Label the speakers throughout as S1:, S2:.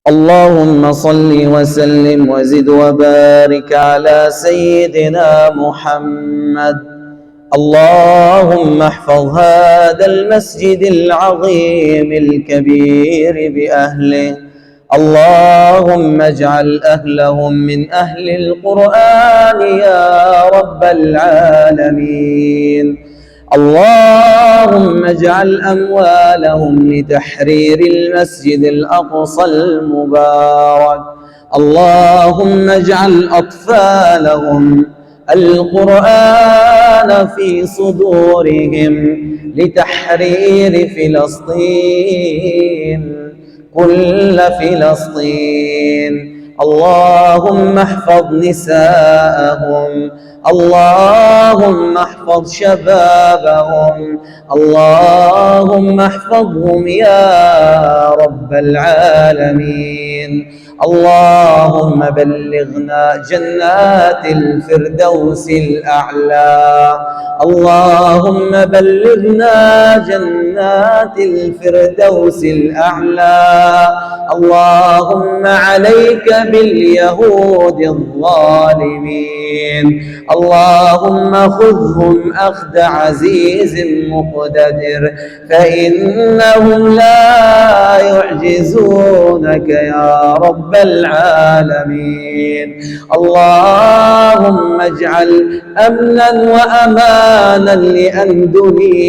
S1: اللهم صل وسلم وزد وبارك على سيدنا محمد. اللهم احفظ هذا المسجد العظيم الكبير بأهله. اللهم اجعل أهلهم من أهل القرآن يا رب العالمين. اللهم اجعل أموالهم لتحرير المسجد الأقصى المبارك. اللهم اجعل أطفالهم القرآن في صدورهم لتحرير فلسطين، كل فلسطين. اللهم احفظ نساءهم، اللهم احفظ شبابهم، اللهم احفظهم يا رب العالمين. اللهم بلغنا جنات الفردوس الأعلى. اللهم بلغنا جنات الفردوس الأعلى. اللهم عليك باليهود الظالمين. اللهم خذهم أخذ عزيز مقتدر، فإنهم لا يعجزونك يا رب العالمين. اللهم اجعل أمنا وأمانا لأندونيسيا.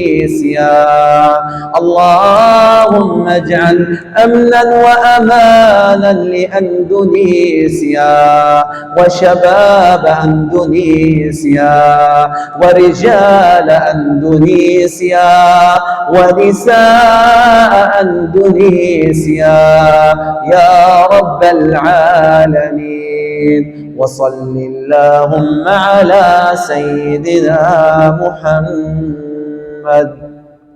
S1: اللهم اجعل أمنا وأمانا لأندونيسيا وشباب أندونيسيا ورجال أندونيسيا ونساء أندونيسيا يا رب العالمين. وصل اللهم على سيدنا محمد.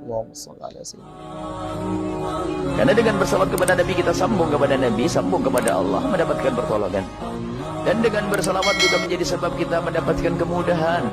S1: اللهم صل على سيدنا.
S2: Karena dengan bersalawat kepada Nabi kita sambung kepada Nabi, sambung kepada Allah, mendapatkan pertolongan. Dan dengan bersalawat juga menjadi sebab kita mendapatkan kemudahan.